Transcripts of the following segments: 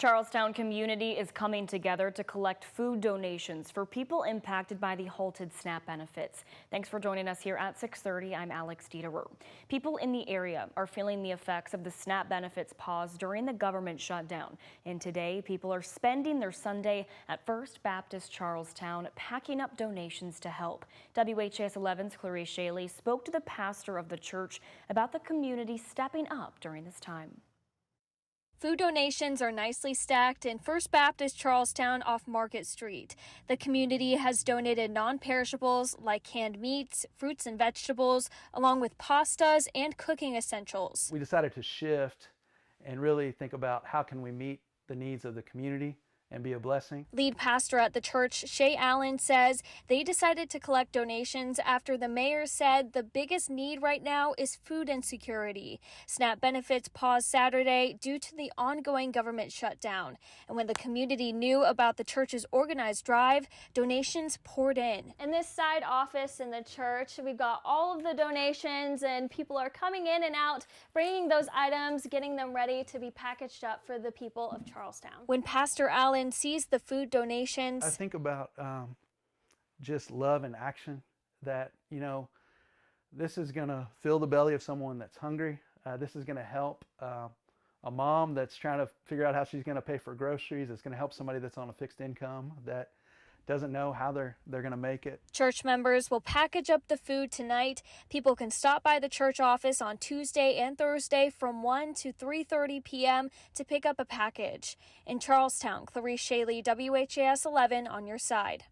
Charlestown community is coming together to collect food donations for people impacted by the halted SNAP benefits. Thanks for joining us here at 6:30. I'm Alex Dieterer. People in the area are feeling the effects of the SNAP benefits pause during the government shutdown. And today, people are spending their Sunday at First Baptist Charlestown, packing up donations to help. WHAS11's Clarice Shaley spoke to the pastor of the church about the community stepping up during this time. Food donations are nicely stacked in First Baptist Charlestown off Market Street. The community has donated non-perishables like canned meats, fruits and vegetables, along with pastas and cooking essentials. We decided to shift and really think about how can we meet the needs of the community and be a blessing. Lead pastor at the church, Shay Allen, says they decided to collect donations after the mayor said the biggest need right now is food insecurity. SNAP benefits paused Saturday due to the ongoing government shutdown. And when the community knew about the church's organized drive, donations poured in. In this side office in the church, we've got all of the donations and people are coming in and out, bringing those items, getting them ready to be packaged up for the people of Charlestown. When Pastor Allen sees the food donations, I think about just love and action, that, this is going to fill the belly of someone that's hungry. This is going to help a mom that's trying to figure out how she's going to pay for groceries. It's going to help somebody that's on a fixed income that doesn't know how they're going to make it. Church members will package up the food tonight. People can stop by the church office on Tuesday and Thursday from 1 to 3:30 p.m. to pick up a package. In Charlestown, Clarice Shaley, WHAS 11 on your side.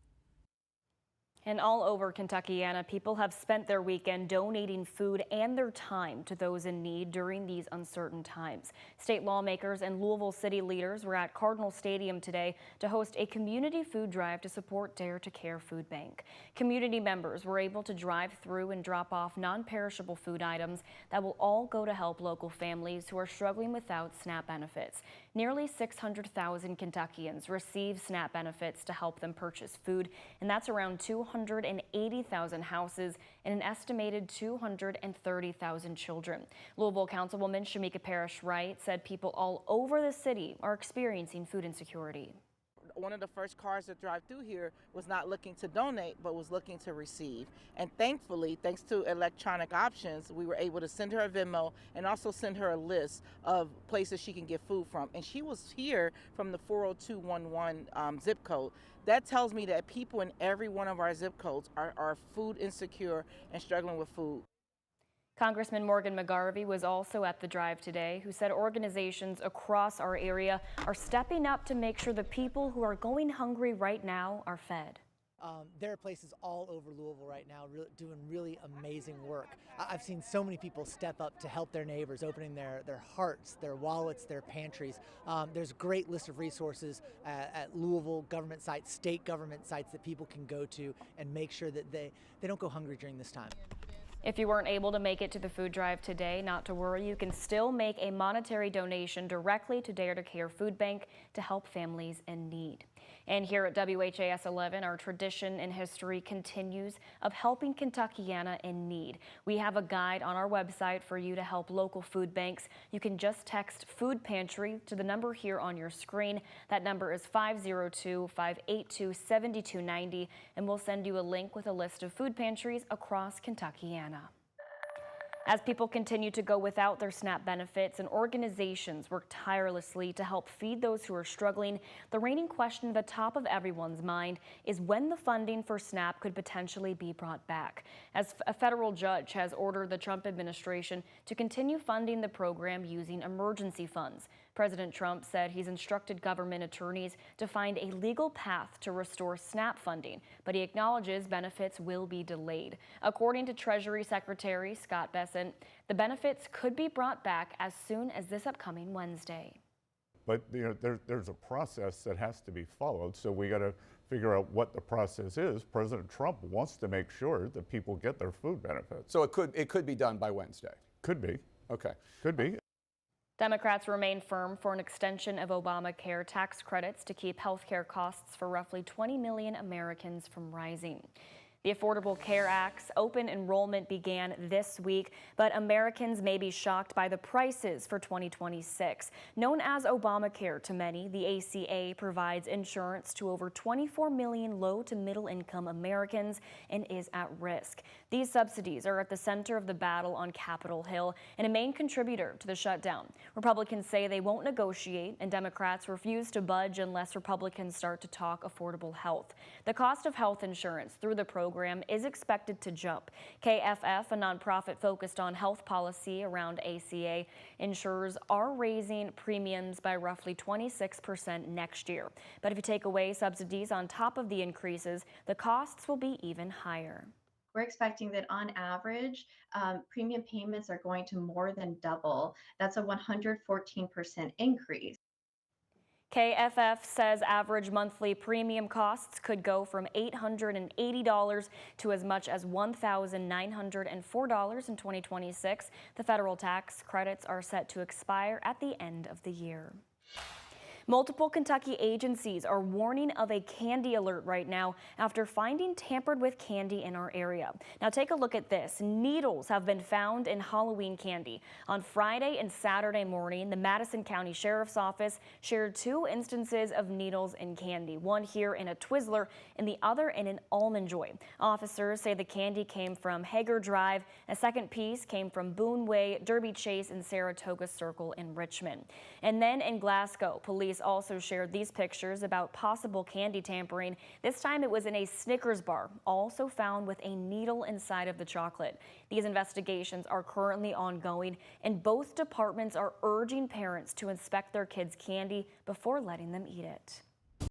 And all over Kentuckiana, people have spent their weekend donating food and their time to those in need during these uncertain times. State lawmakers and Louisville city leaders were at Cardinal Stadium today to host a community food drive to support Dare to Care Food Bank. Community members were able to drive through and drop off non-perishable food items that will all go to help local families who are struggling without SNAP benefits. Nearly 600,000 Kentuckians receive SNAP benefits to help them purchase food, and that's around 280,000 houses and an estimated 230,000 children. Louisville Councilwoman Shamika Parrish-Wright said people all over the city are experiencing food insecurity. One of the first cars that drive through here was not looking to donate, but was looking to receive. And thankfully, thanks to electronic options, we were able to send her a Venmo and also send her a list of places she can get food from. And she was here from the 40211 zip code. That tells me that people in every one of our zip codes are food insecure and struggling with food. Congressman Morgan McGarvey was also at the drive today, who said organizations across our area are stepping up to make sure the people who are going hungry right now are fed. There are places all over Louisville right now doing really amazing work. I've seen so many people step up to help their neighbors, opening their hearts, their wallets, their pantries. There's a great list of resources at Louisville government sites, state government sites that people can go to and make sure that they don't go hungry during this time. If you weren't able to make it to the food drive today, not to worry, you can still make a monetary donation directly to Dare to Care Food Bank to help families in need. And here at WHAS 11, our tradition and history continues of helping Kentuckiana in need. We have a guide on our website for you to help local food banks. You can just text Food Pantry to the number here on your screen. That number is 502-582-7290, and we'll send you a link with a list of food pantries across Kentuckiana. As people continue to go without their SNAP benefits and organizations work tirelessly to help feed those who are struggling, the reigning question at the top of everyone's mind is when the funding for SNAP could potentially be brought back, as a federal judge has ordered the Trump administration to continue funding the program using emergency funds. President Trump said he's instructed government attorneys to find a legal path to restore SNAP funding, but he acknowledges benefits will be delayed. According to Treasury Secretary Scott Bessent, the benefits could be brought back as soon as this upcoming Wednesday. But there's a process that has to be followed, so we got to figure out what the process is. President Trump wants to make sure that people get their food benefits. So it could be done by Wednesday. Could be. Okay. Could be. Democrats remain firm for an extension of Obamacare tax credits to keep health care costs for roughly 20 million Americans from rising. The Affordable Care Act's open enrollment began this week, but Americans may be shocked by the prices for 2026. Known as Obamacare to many, the ACA provides insurance to over 24 million low to middle income Americans and is at risk. These subsidies are at the center of the battle on Capitol Hill and a main contributor to the shutdown. Republicans say they won't negotiate, and Democrats refuse to budge unless Republicans start to talk affordable health. The cost of health insurance through the program is expected to jump. KFF, a nonprofit focused on health policy around ACA, insurers are raising premiums by roughly 26% next year. But if you take away subsidies on top of the increases, the costs will be even higher. We're expecting that on average, premium payments are going to more than double. That's a 114% increase. KFF says average monthly premium costs could go from $880 to as much as $1,904 in 2026. The federal tax credits are set to expire at the end of the year. Multiple Kentucky agencies are warning of a candy alert right now after finding tampered with candy in our area. Now take a look at this. Needles have been found in Halloween candy. On Friday and Saturday morning, the Madison County Sheriff's Office shared 2 instances of needles in candy, one here in a Twizzler and the other in an Almond Joy. Officers say the candy came from Hager Drive. A second piece came from Boone Way, Derby Chase, and Saratoga Circle in Richmond. And then in Glasgow, police also shared these pictures about possible candy tampering. This time it was in a Snickers bar, also found with a needle inside of the chocolate. These investigations are currently ongoing, and both departments are urging parents to inspect their kids' candy before letting them eat it.